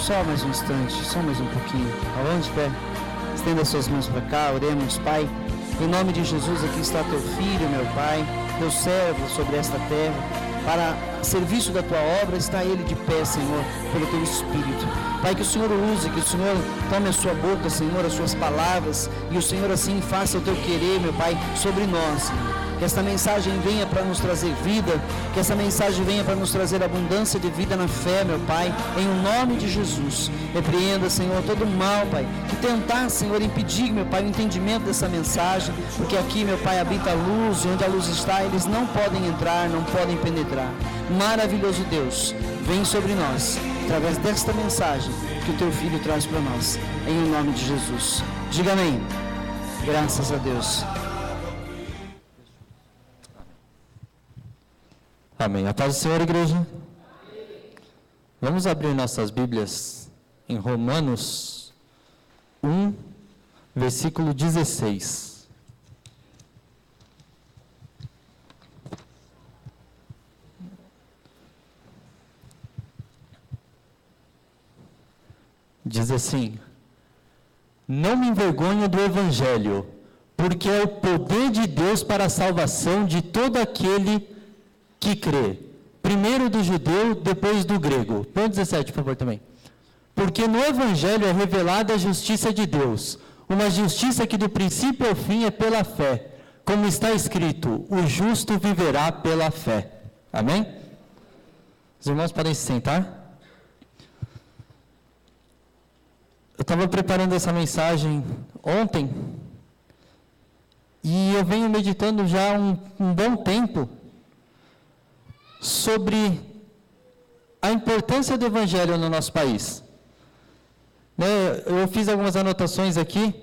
só mais um instante, só mais um pouquinho. Aonde, pé? Estenda suas mãos para cá, oremos, Pai. Em nome de Jesus, aqui está teu filho, meu Pai, teu servo sobre esta terra. Para serviço da tua obra, está ele de pé, Senhor, pelo teu Espírito. Pai, que o Senhor use, que o Senhor tome a sua boca, Senhor, as suas palavras, e o Senhor assim faça o teu querer, meu Pai, sobre nós, Senhor. Que esta mensagem venha para nos trazer vida, que essa mensagem venha para nos trazer abundância de vida na fé, meu Pai, em o nome de Jesus. Repreenda, Senhor, todo o mal, Pai, que tentar, Senhor, impedir, meu Pai, o entendimento dessa mensagem, porque aqui, meu Pai, habita a luz, e onde a luz está, eles não podem entrar, não podem penetrar. Maravilhoso Deus, vem sobre nós, através desta mensagem que o teu Filho traz para nós, em o nome de Jesus. Diga amém. Graças a Deus. Amém. A paz do Senhor, igreja. Vamos abrir nossas Bíblias em Romanos 1, versículo 16. Diz assim: não me envergonho do Evangelho, porque é o poder de Deus para a salvação de todo aquele que crê, primeiro do judeu, depois do grego. Põe 17, por favor, também. Porque no Evangelho é revelada a justiça de Deus, uma justiça que do princípio ao fim é pela fé, como está escrito, o justo viverá pela fé. Amém? Os irmãos podem se sentar? Eu estava preparando essa mensagem ontem, e eu venho meditando já há um bom tempo sobre a importância do Evangelho no nosso país. Eu fiz algumas anotações aqui.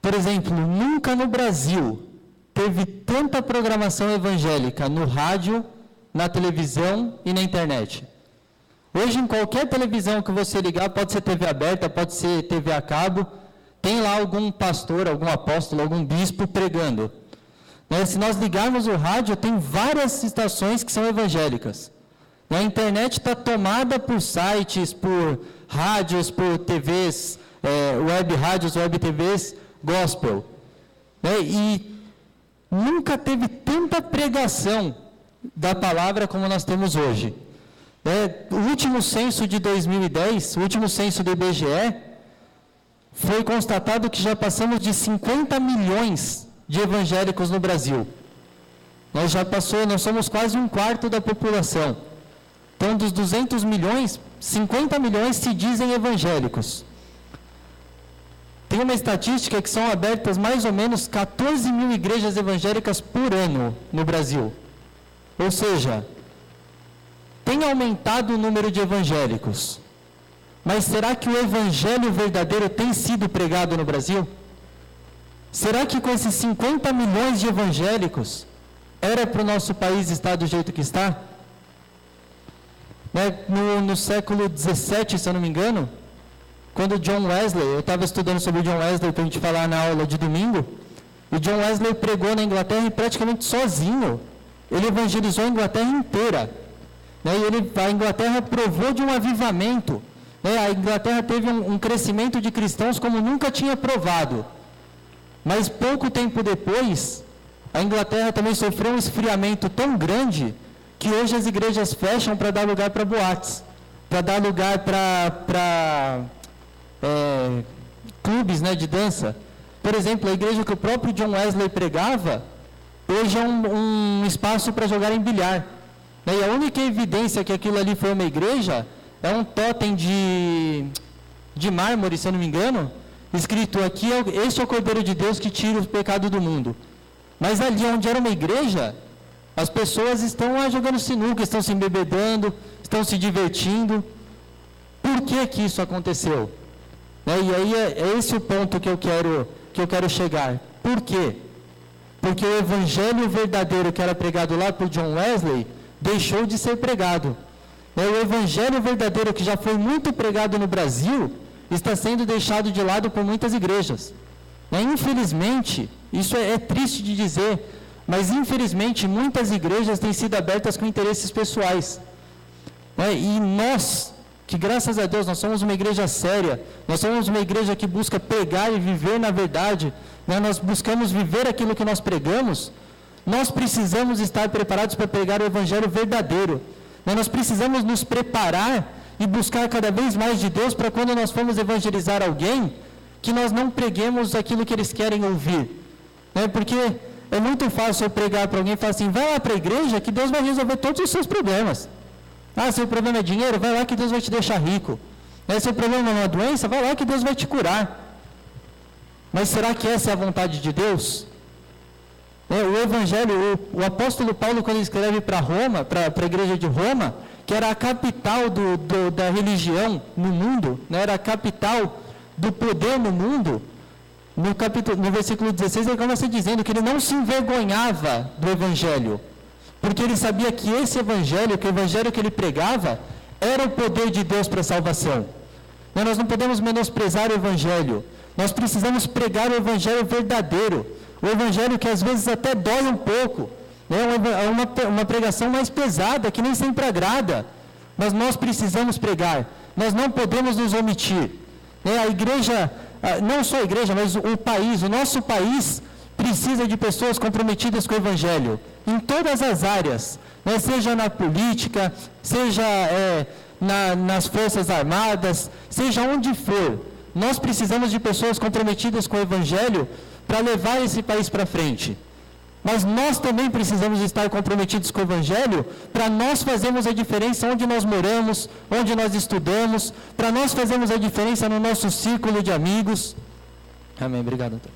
Por exemplo, nunca no Brasil teve tanta programação evangélica no rádio, na televisão e na internet. Hoje, em qualquer televisão que você ligar, pode ser TV aberta, pode ser TV a cabo, tem lá algum pastor, algum apóstolo, algum bispo pregando. Se nós ligarmos o rádio, tem várias estações que são evangélicas. A internet está tomada por sites, por rádios, por TVs, web rádios, web TVs, gospel. E nunca teve tanta pregação da palavra como nós temos hoje. O último censo de 2010, o último censo do IBGE, foi constatado que já passamos de 50 milhões de evangélicos no Brasil. Nós somos quase um quarto da população. Então, dos 200 milhões, 50 milhões se dizem evangélicos. Tem uma estatística que são abertas mais ou menos 14 mil igrejas evangélicas por ano no Brasil. Ou seja, tem aumentado o número de evangélicos. Mas será que o evangelho verdadeiro tem sido pregado no Brasil? Será que com esses 50 milhões de evangélicos, era para o nosso país estar do jeito que está? No século 17, se eu não me engano, quando John Wesley, eu estava estudando sobre John Wesley para a gente falar na aula de domingo, e John Wesley pregou na Inglaterra praticamente sozinho. Ele evangelizou a Inglaterra inteira. A Inglaterra provou de um avivamento. A Inglaterra teve um crescimento de cristãos como nunca tinha provado. Mas pouco tempo depois, a Inglaterra também sofreu um esfriamento tão grande que hoje as igrejas fecham para dar lugar para boates, para dar lugar para clubes de dança. Por exemplo, a igreja que o próprio John Wesley pregava, hoje é um espaço para jogar em bilhar. E a única evidência que aquilo ali foi uma igreja é um totem de mármore, se eu não me engano, escrito aqui, este é o Cordeiro de Deus que tira o pecado do mundo. Mas ali onde era uma igreja, as pessoas estão lá jogando sinuca, estão se embebedando, estão se divertindo. Por que isso aconteceu? E aí é esse o ponto que eu quero chegar. Por quê? Porque o evangelho verdadeiro que era pregado lá por John Wesley deixou de ser pregado. O evangelho verdadeiro que já foi muito pregado no Brasil está sendo deixado de lado por muitas igrejas. Infelizmente, isso é triste de dizer, mas infelizmente muitas igrejas têm sido abertas com interesses pessoais. E nós, que graças a Deus nós somos uma igreja séria, nós somos uma igreja que busca pregar e viver na verdade, né? Nós buscamos viver aquilo que nós pregamos, nós precisamos estar preparados para pregar o evangelho verdadeiro, né? Nós precisamos nos preparar e buscar cada vez mais de Deus para quando nós formos evangelizar alguém, que nós não preguemos aquilo que eles querem ouvir, né? Porque é muito fácil eu pregar para alguém e falar assim, vai lá para a igreja que Deus vai resolver todos os seus problemas. Ah, seu problema é dinheiro, vai lá que Deus vai te deixar rico. Seu problema é uma doença, vai lá que Deus vai te curar. Mas será que essa é a vontade de Deus? O Evangelho, o apóstolo Paulo, quando ele escreve para Roma, para a igreja de Roma, que era a capital da religião no mundo, né? Era a capital do poder no mundo, no versículo 16, ele começa dizendo que ele não se envergonhava do Evangelho, porque ele sabia que esse Evangelho, que o Evangelho que ele pregava, era o poder de Deus para a salvação. Nós não podemos menosprezar o Evangelho, nós precisamos pregar o Evangelho verdadeiro, o Evangelho que às vezes até dói um pouco, né? Uma pregação mais pesada, que nem sempre agrada, mas nós precisamos pregar, nós não podemos nos omitir. A igreja, não só a igreja, mas o nosso país precisa de pessoas comprometidas com o Evangelho, em todas as áreas, né? Seja na política, seja nas Forças Armadas, seja onde for, nós precisamos de pessoas comprometidas com o Evangelho para levar esse país para frente. Mas nós também precisamos estar comprometidos com o Evangelho para nós fazermos a diferença onde nós moramos, onde nós estudamos, para nós fazermos a diferença no nosso círculo de amigos. Amém, obrigado, Antônio.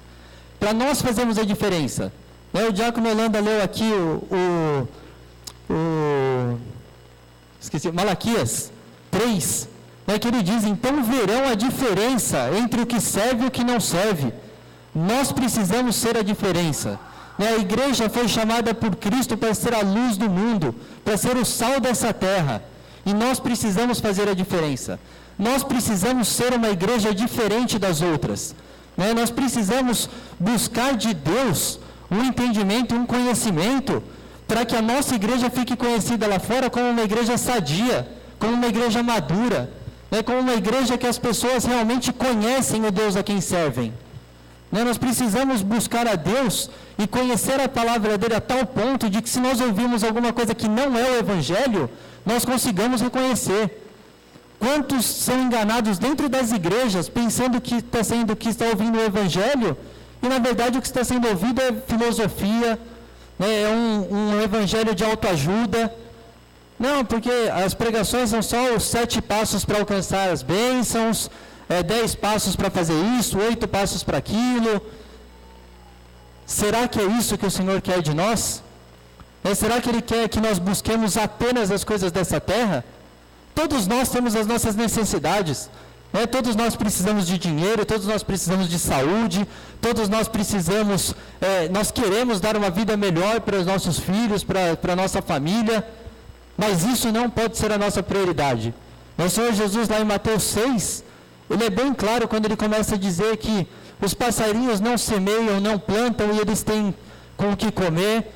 Para nós fazermos a diferença. O diácono Holanda leu aqui Malaquias 3, que ele diz, então verão a diferença entre o que serve e o que não serve. Nós precisamos ser a diferença. A igreja foi chamada por Cristo para ser a luz do mundo, para ser o sal dessa terra. E nós precisamos fazer a diferença. Nós precisamos ser uma igreja diferente das outras. Nós precisamos buscar de Deus um entendimento, um conhecimento, para que a nossa igreja fique conhecida lá fora como uma igreja sadia, como uma igreja madura, como uma igreja que as pessoas realmente conhecem o Deus a quem servem. Nós precisamos buscar a Deus e conhecer a palavra dele a tal ponto de que se nós ouvirmos alguma coisa que não é o Evangelho, nós consigamos reconhecer. Quantos são enganados dentro das igrejas, pensando que está ouvindo o Evangelho, e na verdade o que está sendo ouvido é filosofia, é um Evangelho de autoajuda. Não, porque as pregações são só os 7 passos para alcançar as bênçãos, 10 passos para fazer isso, 8 passos para aquilo. Será que é isso que o Senhor quer de nós? Será que Ele quer que nós busquemos apenas as coisas dessa terra? Todos nós temos as nossas necessidades, todos nós precisamos de dinheiro, todos nós precisamos de saúde, todos nós precisamos, nós queremos dar uma vida melhor para os nossos filhos, para a nossa família, mas isso não pode ser a nossa prioridade. O Senhor Jesus, lá em Mateus 6, Ele é bem claro quando Ele começa a dizer que os passarinhos não semeiam, não plantam e eles têm com o que comer,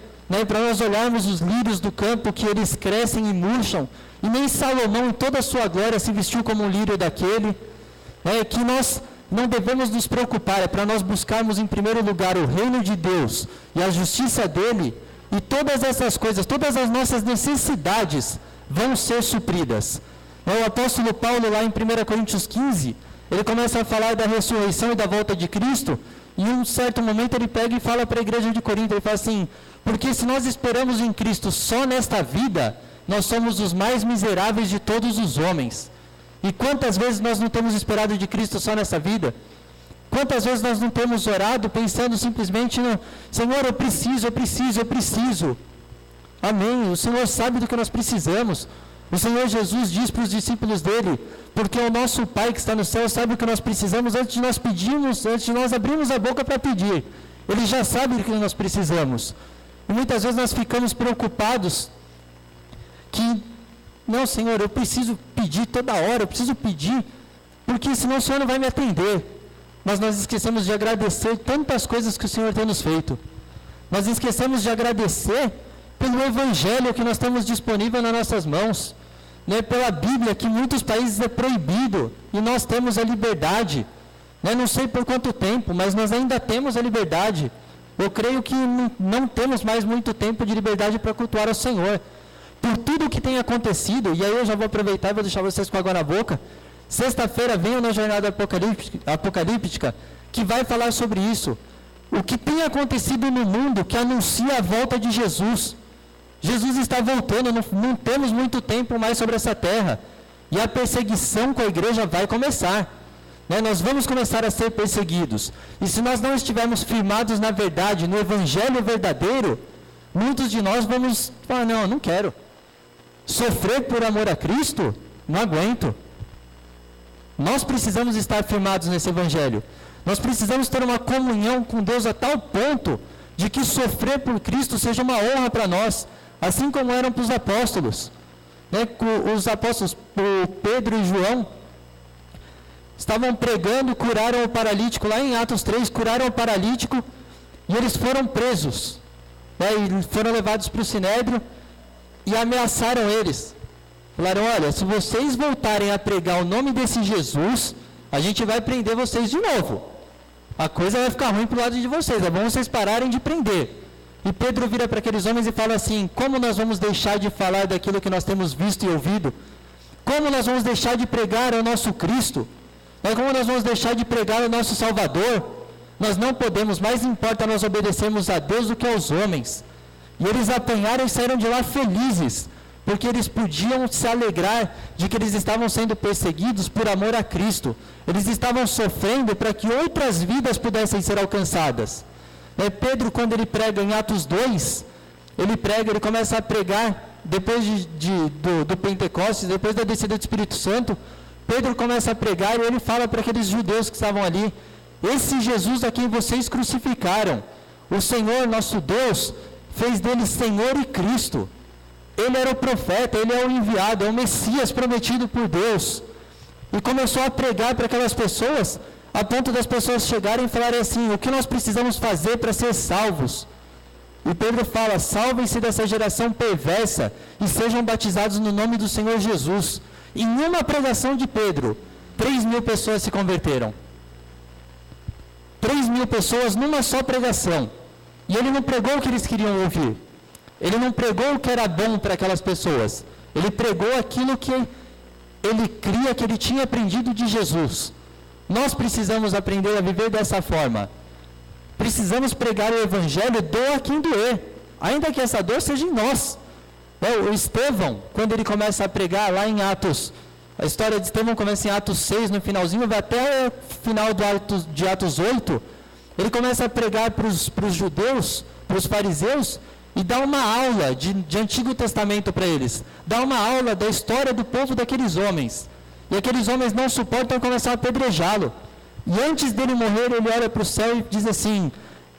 para nós olharmos os lírios do campo, que eles crescem e murcham, e nem Salomão em toda a sua glória se vestiu como um lírio daquele, que nós não devemos nos preocupar, é para nós buscarmos em primeiro lugar o reino de Deus e a justiça dele, e todas essas coisas, todas as nossas necessidades vão ser supridas. O apóstolo Paulo, lá em 1 Coríntios 15, ele começa a falar da ressurreição e da volta de Cristo, e em um certo momento ele pega e fala para a igreja de Corinto, ele fala assim, porque se nós esperamos em Cristo só nesta vida, nós somos os mais miseráveis de todos os homens. E quantas vezes nós não temos esperado de Cristo só nessa vida? Quantas vezes nós não temos orado pensando simplesmente no Senhor, eu preciso. Amém. O Senhor sabe do que nós precisamos. O Senhor Jesus diz para os discípulos dele, porque o nosso Pai que está no céu sabe o que nós precisamos antes de nós pedirmos, antes de nós abrirmos a boca para pedir. Ele já sabe o que nós precisamos. E muitas vezes nós ficamos preocupados que, não, Senhor, eu preciso pedir toda hora, eu preciso pedir, porque senão o Senhor não vai me atender. Mas nós esquecemos de agradecer tantas coisas que o Senhor tem nos feito. Nós esquecemos de agradecer pelo Evangelho que nós temos disponível nas nossas mãos. né, pela Bíblia que em muitos países é proibido e nós temos a liberdade. Né? Não sei por quanto tempo, mas nós ainda temos a liberdade. Eu creio que não temos mais muito tempo de liberdade para cultuar ao Senhor. Por tudo o que tem acontecido, e aí eu já vou aproveitar e vou deixar vocês com água na boca. Sexta-feira venho na jornada apocalíptica, que vai falar sobre isso. O que tem acontecido no mundo que anuncia a volta de Jesus. Jesus está voltando, não temos muito tempo mais sobre essa terra. E a perseguição com a igreja vai começar. Né? Nós vamos começar a ser perseguidos. E se nós não estivermos firmados na verdade, no evangelho verdadeiro, muitos de nós vamos falar, não quero. Sofrer por amor a Cristo? Não aguento. Nós precisamos estar firmados nesse evangelho. Nós precisamos ter uma comunhão com Deus a tal ponto de que sofrer por Cristo seja uma honra para nós, assim como eram para os apóstolos. Né? Os apóstolos, Pedro e João, estavam pregando, curaram o paralítico, lá em Atos 3, curaram o paralítico, e eles foram presos. Né? E foram levados para o Sinédrio, e ameaçaram eles. Falaram, olha, se vocês voltarem a pregar o nome desse Jesus, a gente vai prender vocês de novo. A coisa vai ficar ruim para o lado de vocês, é bom vocês pararem de prender. E Pedro vira para aqueles homens e fala assim, como nós vamos deixar de falar daquilo que nós temos visto e ouvido? Como nós vamos deixar de pregar o nosso Cristo? Como nós vamos deixar de pregar o nosso Salvador? Nós não podemos, mais importa nós obedecermos a Deus do que aos homens. E eles apanharam e saíram de lá felizes, porque eles podiam se alegrar de que eles estavam sendo perseguidos por amor a Cristo. Eles estavam sofrendo para que outras vidas pudessem ser alcançadas. Pedro, quando ele prega em Atos 2, ele começa a pregar, depois do Pentecostes, depois da descida do Espírito Santo, Pedro começa a pregar e ele fala para aqueles judeus que estavam ali, esse Jesus a quem vocês crucificaram, o Senhor, nosso Deus, fez dele Senhor e Cristo. Ele era o profeta, ele é o enviado, é o Messias prometido por Deus. E começou a pregar para aquelas pessoas, a ponto das pessoas chegarem e falarem assim, o que nós precisamos fazer para ser salvos? E Pedro fala, salvem-se dessa geração perversa e sejam batizados no nome do Senhor Jesus. Em uma pregação de Pedro, 3.000 pessoas se converteram. 3.000 pessoas numa só pregação. E ele não pregou o que eles queriam ouvir. Ele não pregou o que era bom para aquelas pessoas. Ele pregou aquilo que ele cria que ele tinha aprendido de Jesus. Nós precisamos aprender a viver dessa forma. Precisamos pregar o Evangelho, doa quem doer. Ainda que essa dor seja em nós. O Estevão, quando ele começa a pregar lá em Atos, a história de Estevão começa em Atos 6, no finalzinho, vai até o final de Atos 8, ele começa a pregar para os judeus, para os fariseus, e dá uma aula de Antigo Testamento para eles. Dá uma aula da história do povo daqueles homens. E aqueles homens não suportam começar a apedrejá-lo. E antes dele morrer, ele olha para o céu e diz assim,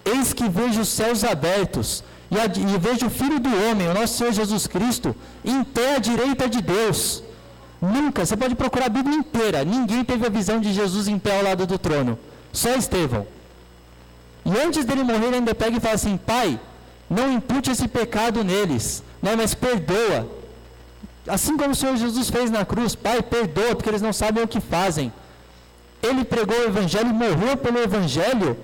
eis que vejo os céus abertos, e vejo o Filho do Homem, o nosso Senhor Jesus Cristo, em pé à direita de Deus. Nunca, você pode procurar a Bíblia inteira, ninguém teve a visão de Jesus em pé ao lado do trono. Só Estevão. E antes dele morrer, ele ainda pega e fala assim, Pai, não impute esse pecado neles, mas perdoa. Assim como o Senhor Jesus fez na cruz, Pai, perdoa, porque eles não sabem o que fazem. Ele pregou o Evangelho e morreu pelo Evangelho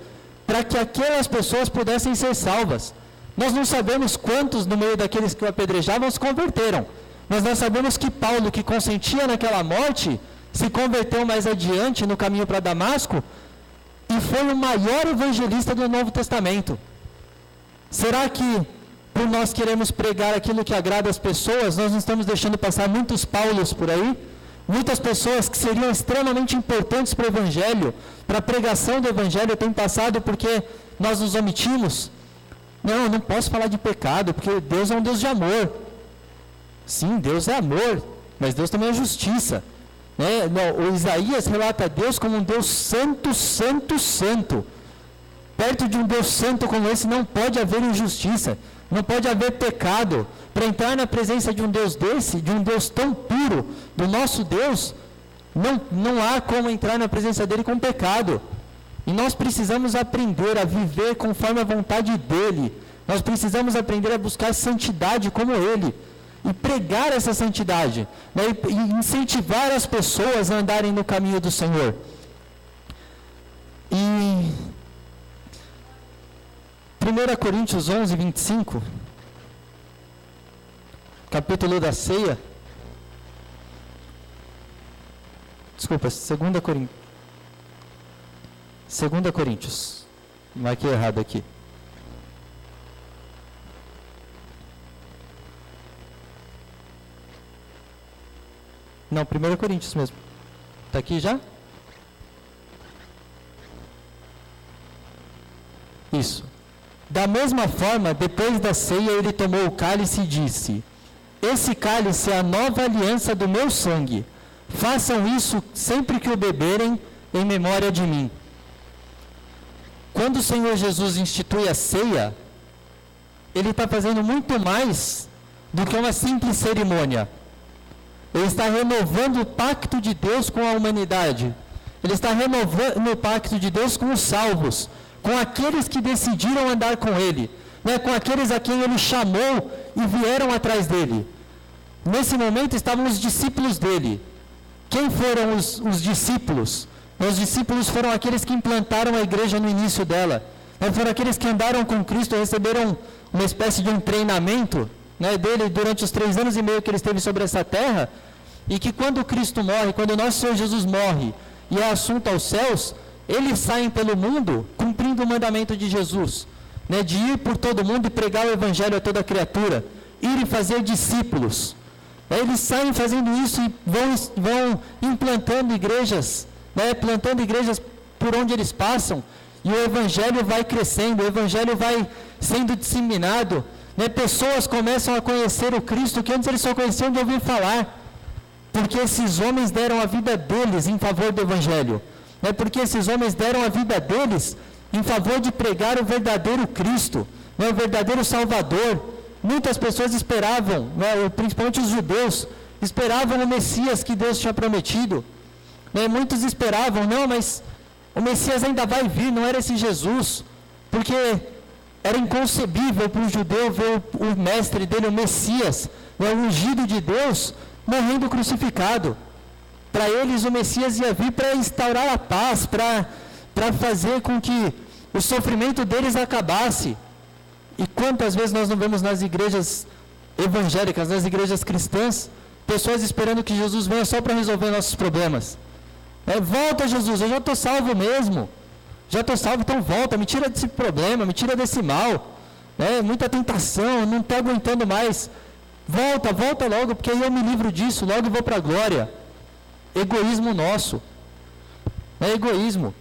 para que aquelas pessoas pudessem ser salvas. Nós não sabemos quantos no meio daqueles que o apedrejavam se converteram, mas nós sabemos que Paulo, que consentia naquela morte, se converteu mais adiante no caminho para Damasco e foi o maior evangelista do Novo Testamento. Será que por nós queremos pregar aquilo que agrada as pessoas, nós não estamos deixando passar muitos Paulos por aí? Muitas pessoas que seriam extremamente importantes para o Evangelho, para a pregação do Evangelho, têm passado porque nós nos omitimos. Não, eu não posso falar de pecado, porque Deus é um Deus de amor. Sim, Deus é amor, mas Deus também é justiça. O Isaías relata Deus como um Deus santo, santo, santo. Perto de um Deus santo como esse não pode haver injustiça, não pode haver pecado. Para entrar na presença de um Deus desse, de um Deus tão puro, do nosso Deus, não há como entrar na presença dele com pecado. E nós precisamos aprender a viver conforme a vontade dele. Nós precisamos aprender a buscar santidade como ele. e pregar essa santidade, né, e incentivar as pessoas a andarem no caminho do Senhor. E 1 Coríntios 11, 25, capítulo da ceia, desculpa, 2 Coríntios, marquei errado aqui. Não, 1 Coríntios mesmo. Está aqui já? Isso. Da mesma forma, depois da ceia, ele tomou o cálice e disse: esse cálice é a nova aliança do meu sangue. Façam isso sempre que o beberem, em memória de mim. Quando o Senhor Jesus institui a ceia, Ele está fazendo muito mais do que uma simples cerimônia. Ele está renovando o pacto de Deus com a humanidade. Ele está renovando o pacto de Deus com os salvos, com aqueles que decidiram andar com Ele, né, com aqueles a quem Ele chamou e vieram atrás dEle. Nesse momento estavam os discípulos dEle. Quem foram os discípulos? Os discípulos foram aqueles que implantaram a igreja no início dela. Foram aqueles que andaram com Cristo, receberam uma espécie de um treinamento, né, dele durante os 3 anos e meio que ele esteve sobre essa terra, e que quando Cristo morre, quando o nosso Senhor Jesus morre e é assunto aos céus, eles saem pelo mundo cumprindo o mandamento de Jesus, né, de ir por todo mundo e pregar o evangelho a toda criatura, ir e fazer discípulos. Eles saem fazendo isso e vão implantando igrejas, né, plantando igrejas por onde eles passam, e o evangelho vai crescendo, o evangelho vai sendo disseminado, né, pessoas começam a conhecer o Cristo que antes eles só conheciam de ouvir falar, porque esses homens deram a vida deles em favor do evangelho, né, porque esses homens deram a vida deles em favor de pregar o verdadeiro Cristo, né, o verdadeiro Salvador. Muitas pessoas esperavam, né, principalmente os judeus, esperavam o Messias que Deus tinha prometido, né, muitos esperavam, não, mas o Messias ainda vai vir, não era esse Jesus, porque era inconcebível para o judeu ver o mestre dele, o Messias, né, o ungido de Deus, morrendo crucificado. Para eles o Messias ia vir para instaurar a paz, para fazer com que o sofrimento deles acabasse. E quantas vezes nós não vemos nas igrejas evangélicas, nas igrejas cristãs, pessoas esperando que Jesus venha só para resolver nossos problemas. Volta, Jesus, eu já estou salvo mesmo. Já estou salvo, então volta, me tira desse problema, me tira desse mal. Muita tentação, não estou aguentando mais. Volta logo, porque aí eu me livro disso, logo vou para a glória. Egoísmo nosso. É egoísmo.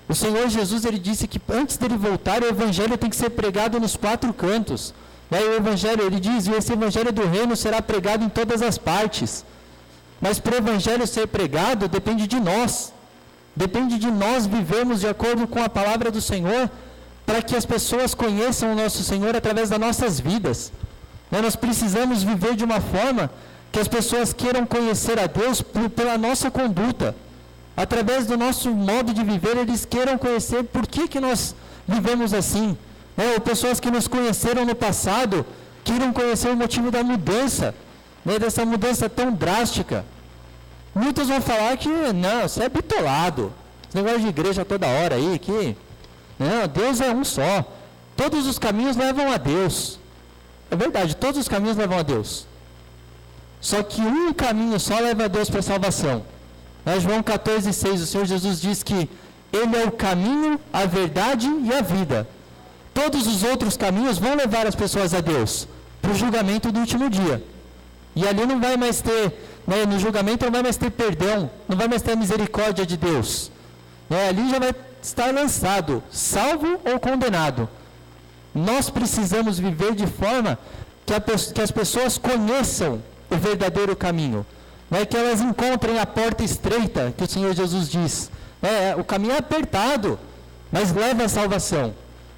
O Senhor Jesus, ele disse que antes dele voltar, o evangelho tem que ser pregado nos 4 cantos. O evangelho, ele diz, esse evangelho do reino será pregado em todas as partes. Mas para o evangelho ser pregado, depende de nós. Depende de nós vivermos de acordo com a palavra do Senhor, para que as pessoas conheçam o nosso Senhor através das nossas vidas. Nós precisamos viver de uma forma que as pessoas queiram conhecer a Deus pela nossa conduta. Através do nosso modo de viver, eles queiram conhecer por que nós vivemos assim. Ou pessoas que nos conheceram no passado, queiram conhecer o motivo da mudança, dessa mudança tão drástica. Muitos vão falar que, não, você é bitolado, esse negócio de igreja toda hora aí, que, não, Deus é um só, todos os caminhos levam a Deus. É verdade, todos os caminhos levam a Deus. Só que um caminho só leva a Deus para a salvação. João 14,6, o Senhor Jesus diz que Ele é o caminho, a verdade e a vida. Todos os outros caminhos vão levar as pessoas a Deus, para o julgamento do último dia. E ali não vai mais ter, no julgamento não vai mais ter perdão, não vai mais ter a misericórdia de Deus. Ali já vai estar lançado, salvo ou condenado. Nós precisamos viver de forma que as pessoas conheçam o verdadeiro caminho. Que elas encontrem a porta estreita, que o Senhor Jesus diz. O caminho é apertado, mas leva à salvação.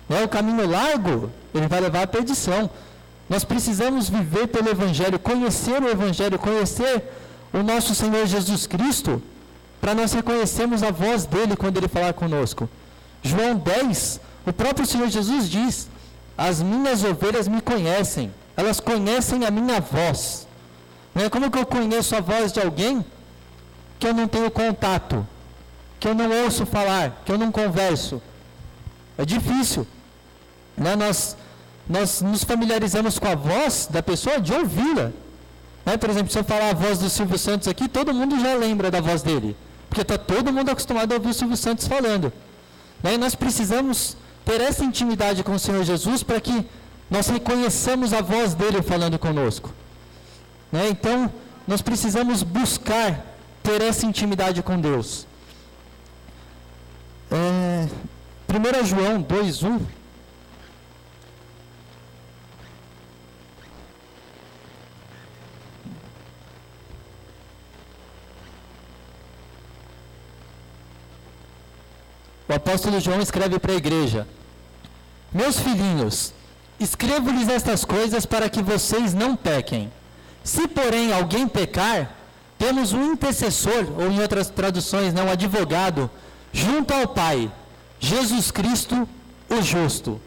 O caminho largo, ele vai levar à perdição. Nós precisamos viver pelo Evangelho, conhecer o Evangelho, conhecer o nosso Senhor Jesus Cristo, para nós reconhecermos a voz dele quando ele falar conosco. João 10, o próprio Senhor Jesus diz: as minhas ovelhas me conhecem, elas conhecem a minha voz. Né? Como que eu conheço a voz de alguém que eu não tenho contato, que eu não ouço falar, que eu não converso? É difícil. Né? Nós nos familiarizamos com a voz da pessoa de ouvi-la. Né? Por exemplo, se eu falar a voz do Silvio Santos aqui, todo mundo já lembra da voz dele, porque está todo mundo acostumado a ouvir o Silvio Santos falando. Né? E nós precisamos ter essa intimidade com o Senhor Jesus para que nós reconheçamos a voz dele falando conosco. Né? Então, nós precisamos buscar ter essa intimidade com Deus. 1 João 2:1. O apóstolo João escreve para a igreja: Meus filhinhos, escrevo-lhes estas coisas para que vocês não pequem. Se, porém, alguém pecar, temos um intercessor, ou em outras traduções, um advogado, junto ao Pai, Jesus Cristo, o justo.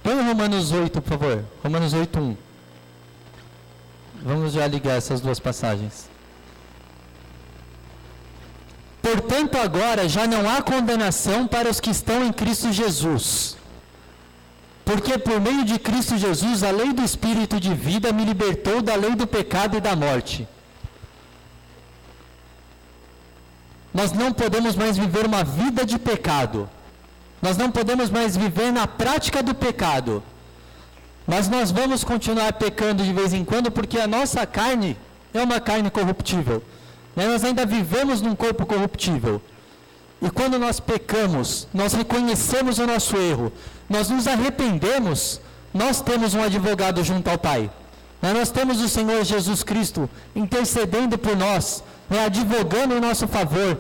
Põe Romanos 8, por favor. Romanos 8:1. Vamos já ligar essas duas passagens. Portanto, agora já não há condenação para os que estão em Cristo Jesus. Porque por meio de Cristo Jesus, a lei do Espírito de vida me libertou da lei do pecado e da morte. Nós não podemos mais viver uma vida de pecado. Nós não podemos mais viver na prática do pecado. Mas nós vamos continuar pecando de vez em quando, porque a nossa carne é uma carne corruptível. Nós ainda vivemos num corpo corruptível. E quando nós pecamos, nós reconhecemos o nosso erro, nós nos arrependemos, nós temos um advogado junto ao Pai. Nós temos o Senhor Jesus Cristo intercedendo por nós, advogando em nosso favor.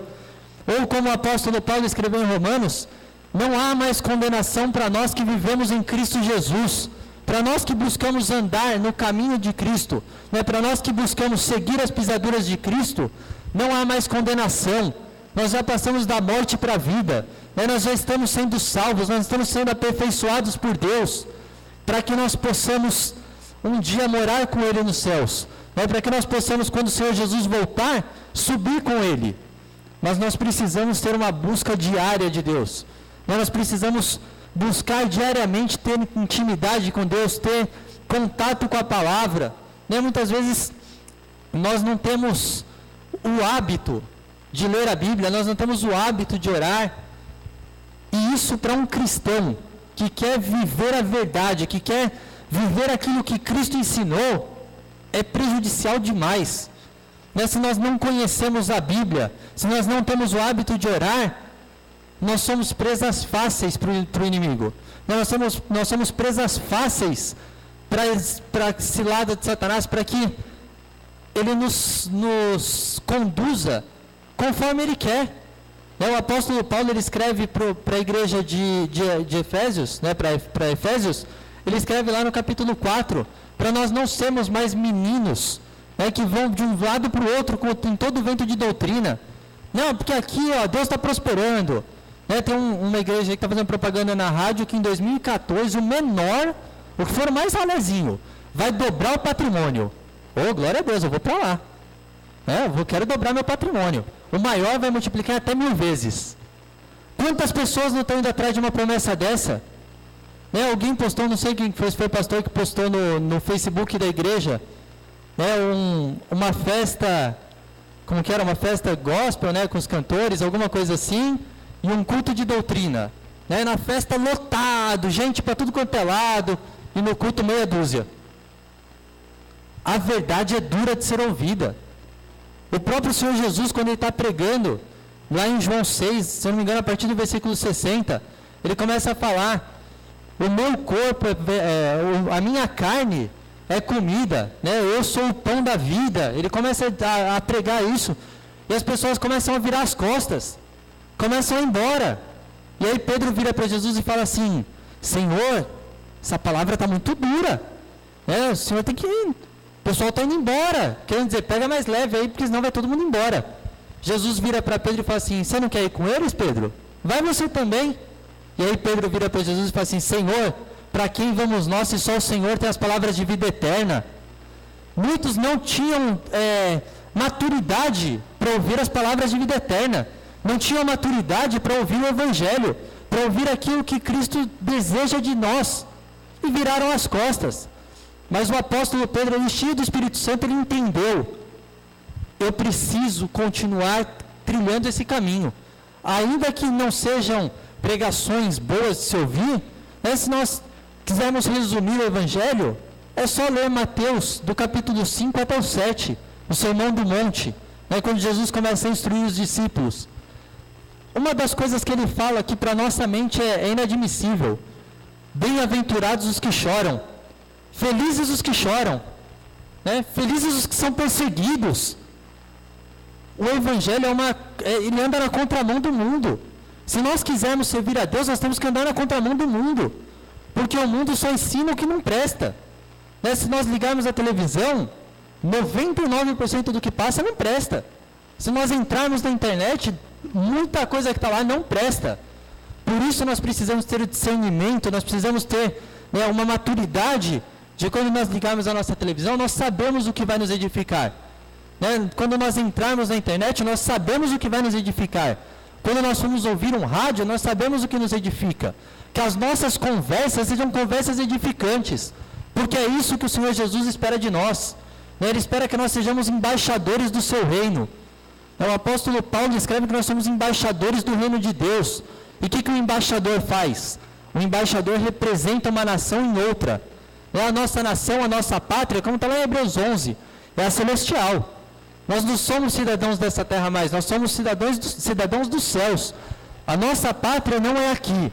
Ou como o apóstolo Paulo escreveu em Romanos, não há mais condenação para nós que vivemos em Cristo Jesus. Para nós que buscamos andar no caminho de Cristo, para nós que buscamos seguir as pisaduras de Cristo, não há mais condenação. Nós já passamos da morte para a vida, nós já estamos sendo salvos, nós estamos sendo aperfeiçoados por Deus, para que nós possamos um dia morar com Ele nos céus, para que nós possamos, quando o Senhor Jesus voltar, subir com Ele. Mas nós precisamos ter uma busca diária de Deus, nós precisamos buscar diariamente ter intimidade com Deus, ter contato com a palavra. Muitas vezes nós não temos o hábito de ler a Bíblia, nós não temos o hábito de orar. E isso, para um cristão que quer viver a verdade, que quer viver aquilo que Cristo ensinou, é prejudicial demais. Se nós não conhecemos a Bíblia, se nós não temos o hábito de orar, nós somos presas fáceis para o inimigo. Nós somos presas fáceis para a cilada de Satanás, para que ele nos conduza conforme ele quer. O apóstolo Paulo, ele escreve para a igreja de Efésios, para Efésios, ele escreve lá no capítulo 4, para nós não sermos mais meninos, que vão de um lado para o outro em todo vento de doutrina. Não, porque aqui Deus está prosperando. Tem uma igreja que está fazendo propaganda na rádio que em 2014 o menor, o que for mais ralezinho, vai dobrar o patrimônio. Glória a Deus, eu vou para lá. Quero dobrar meu patrimônio. O maior vai multiplicar até 1000 vezes. Quantas pessoas não estão indo atrás de uma promessa dessa? Alguém postou, não sei quem foi o pastor que postou no Facebook da igreja, uma festa, como que era? Uma festa gospel, com os cantores, alguma coisa assim, e um culto de doutrina. Na festa lotado, gente para tudo quanto é lado, e no culto meia dúzia. A verdade é dura de ser ouvida. O próprio Senhor Jesus, quando ele está pregando, lá em João 6, se eu não me engano, a partir do versículo 60, ele começa a falar: o meu corpo, a minha carne é comida, eu sou o pão da vida. Ele começa a pregar isso, e as pessoas começam a virar as costas, começam a ir embora. E aí Pedro vira para Jesus e fala assim: Senhor, essa palavra está muito dura, o Senhor tem que ir. O pessoal está indo embora, querendo dizer, pega mais leve aí, porque senão vai todo mundo embora. Jesus vira para Pedro e fala assim: você não quer ir com eles, Pedro? Vai você também. E aí Pedro vira para Jesus e fala assim: Senhor, para quem vamos nós, se só o Senhor tem as palavras de vida eterna? Muitos não tinham maturidade para ouvir as palavras de vida eterna. Não tinham maturidade para ouvir o Evangelho, para ouvir aquilo que Cristo deseja de nós. E viraram as costas. Mas o apóstolo Pedro, ele, cheio do Espírito Santo, ele entendeu. Eu preciso continuar trilhando esse caminho. Ainda que não sejam pregações boas de se ouvir, se nós quisermos resumir o Evangelho, é só ler Mateus, do capítulo 5 até o 7, o Sermão do Monte, quando Jesus começa a instruir os discípulos. Uma das coisas que ele fala que para nossa mente é inadmissível: bem-aventurados os que choram, felizes os que choram, felizes os que são perseguidos. O Evangelho ele anda na contramão do mundo. Se nós quisermos servir a Deus, nós temos que andar na contramão do mundo, porque o mundo só ensina o que não presta. Se nós ligarmos a televisão, 99% do que passa não presta. Se nós entrarmos na internet, muita coisa que está lá não presta. Por isso nós precisamos ter discernimento, nós precisamos ter uma maturidade de quando nós ligarmos a nossa televisão, nós sabemos o que vai nos edificar. Quando nós entrarmos na internet, nós sabemos o que vai nos edificar. Quando nós formos ouvir um rádio, nós sabemos o que nos edifica. Que as nossas conversas sejam conversas edificantes, porque é isso que o Senhor Jesus espera de nós. Ele espera que nós sejamos embaixadores do seu reino. O apóstolo Paulo escreve que nós somos embaixadores do reino de Deus. E o que o embaixador faz? O embaixador representa uma nação em outra. A nossa nação, a nossa pátria, como está lá em Hebreus 11, é a celestial. Nós não somos cidadãos dessa terra mais, nós somos cidadãos dos céus. A nossa pátria não é aqui,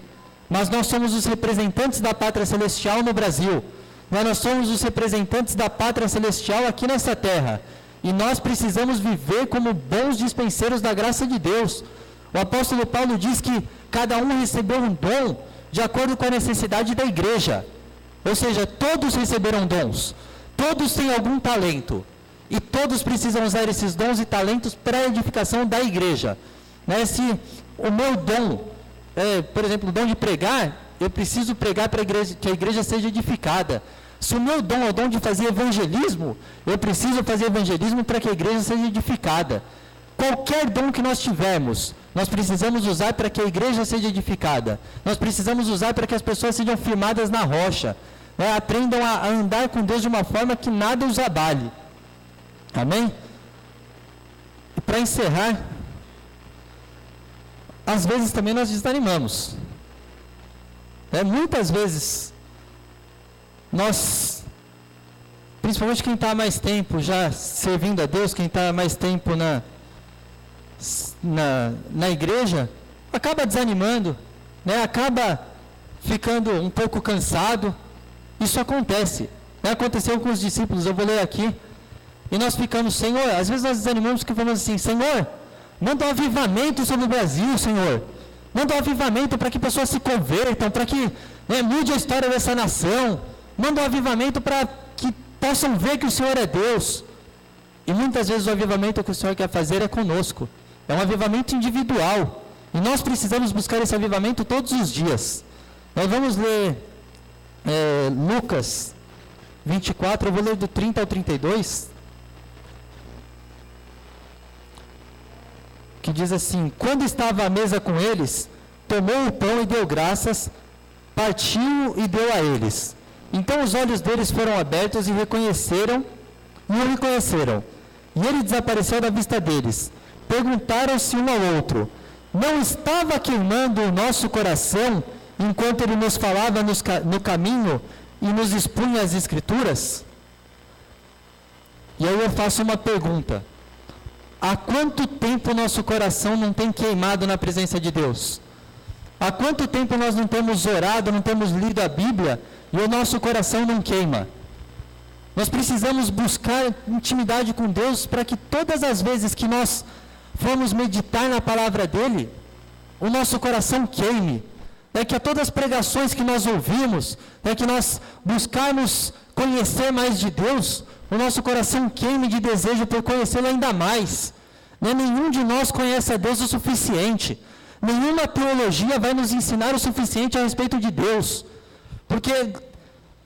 mas nós somos os representantes da pátria celestial no Brasil. Nós somos os representantes da pátria celestial aqui nessa terra. E nós precisamos viver como bons dispenseiros da graça de Deus. O apóstolo Paulo diz que cada um recebeu um dom de acordo com a necessidade da igreja. Ou seja, todos receberam dons. Todos têm algum talento. E todos precisam usar esses dons e talentos para a edificação da igreja. Se o meu dom, por exemplo, o dom de pregar, eu preciso pregar para que a igreja seja edificada. Se o meu dom é o dom de fazer evangelismo, eu preciso fazer evangelismo para que a igreja seja edificada. Qualquer dom que nós tivermos, nós precisamos usar para que a igreja seja edificada. Nós precisamos usar para que as pessoas sejam firmadas na rocha. Aprendam a andar com Deus de uma forma que nada os abale. Amém? E para encerrar, às vezes também nós desanimamos. Muitas vezes, nós, principalmente quem está há mais tempo já servindo a Deus, quem está há mais tempo na igreja, acaba desanimando, acaba ficando um pouco cansado. Isso acontece. Aconteceu com os discípulos, eu vou ler aqui. E nós ficamos, Senhor, às vezes nós desanimamos porque falamos assim: Senhor, manda um avivamento sobre o Brasil, Senhor. Manda um avivamento para que pessoas se convertam, para que mude a história dessa nação. Manda um avivamento para que possam ver que o Senhor é Deus. E muitas vezes o avivamento que o Senhor quer fazer é conosco. É um avivamento individual. E nós precisamos buscar esse avivamento todos os dias. Nós vamos ler Lucas 24, eu vou ler do 30 ao 32. Que diz assim: quando estava à mesa com eles, tomou o pão e deu graças, partiu e deu a eles. Então os olhos deles foram abertos e o reconheceram. E ele desapareceu da vista deles. Perguntaram-se um ao outro: não estava queimando o nosso coração enquanto ele nos falava no caminho e nos expunha as Escrituras? E aí eu faço uma pergunta: há quanto tempo o nosso coração não tem queimado na presença de Deus? Há quanto tempo nós não temos orado, não temos lido a Bíblia e o nosso coração não queima? Nós precisamos buscar intimidade com Deus para que todas as vezes que nós formos meditar na palavra dEle, o nosso coração queime. Que a todas as pregações que nós ouvimos, que nós buscarmos conhecer mais de Deus, o nosso coração queime de desejo por conhecê-lo ainda mais. Nenhum de nós conhece a Deus o suficiente. Nenhuma teologia vai nos ensinar o suficiente a respeito de Deus. Porque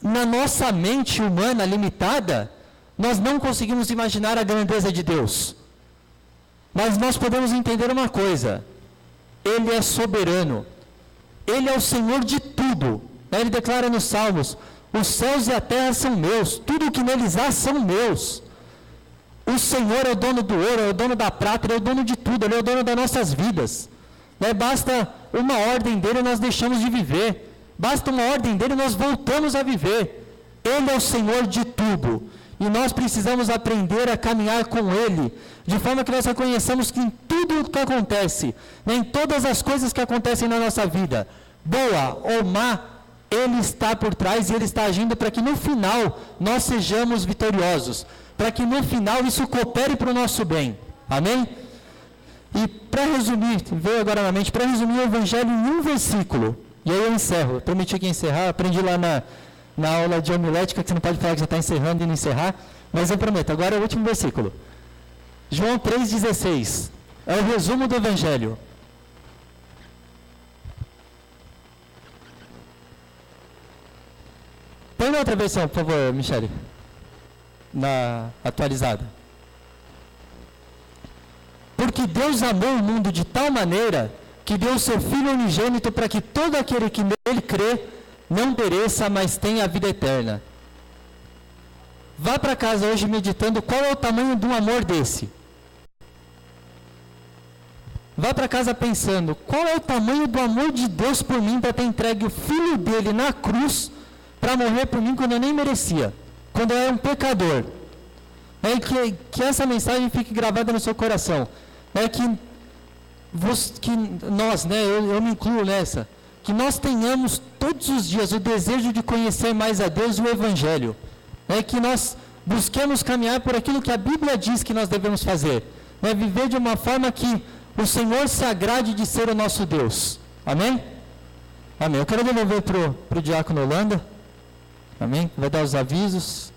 na nossa mente humana limitada, nós não conseguimos imaginar a grandeza de Deus. Mas nós podemos entender uma coisa: Ele é soberano. Ele é o Senhor de tudo. Ele declara nos Salmos: os céus e a terra são meus, tudo o que neles há são meus. O Senhor é o dono do ouro, é o dono da prata, Ele é o dono de tudo, Ele é o dono das nossas vidas. Basta uma ordem dEle e nós deixamos de viver. Basta uma ordem dEle e nós voltamos a viver. Ele é o Senhor de tudo. E nós precisamos aprender a caminhar com Ele, de forma que nós reconheçamos que em tudo o que acontece, em todas as coisas que acontecem na nossa vida, boa ou má, Ele está por trás e Ele está agindo para que no final nós sejamos vitoriosos, para que no final isso coopere para o nosso bem. Amém? E para resumir, veio agora na mente, para resumir o Evangelho em um versículo, e aí eu encerro. Eu prometi que ia encerrar, aprendi lá na aula de homilética que você não pode falar que já está encerrando e não encerrar, mas eu prometo, agora é o último versículo. João 3,16, é o resumo do Evangelho. Põe na outra versão, por favor, Michele, na atualizada. Porque Deus amou o mundo de tal maneira que deu o seu Filho unigênito para que todo aquele que nele crê não pereça, mas tenha a vida eterna. Vá para casa hoje meditando qual é o tamanho de um amor desse. Vá para casa pensando qual é o tamanho do amor de Deus por mim para ter entregue o Filho dele na cruz para morrer por mim quando eu nem merecia, quando eu era um pecador. Que essa mensagem fique gravada no seu coração. Que nós, eu me incluo nessa, que nós tenhamos todos os dias o desejo de conhecer mais a Deus e o Evangelho. Que nós busquemos caminhar por aquilo que a Bíblia diz que nós devemos fazer. Viver de uma forma que o Senhor se agrade de ser o nosso Deus. Amém? Amém. Eu quero devolver para o diácono Holanda. Amém? Vai dar os avisos.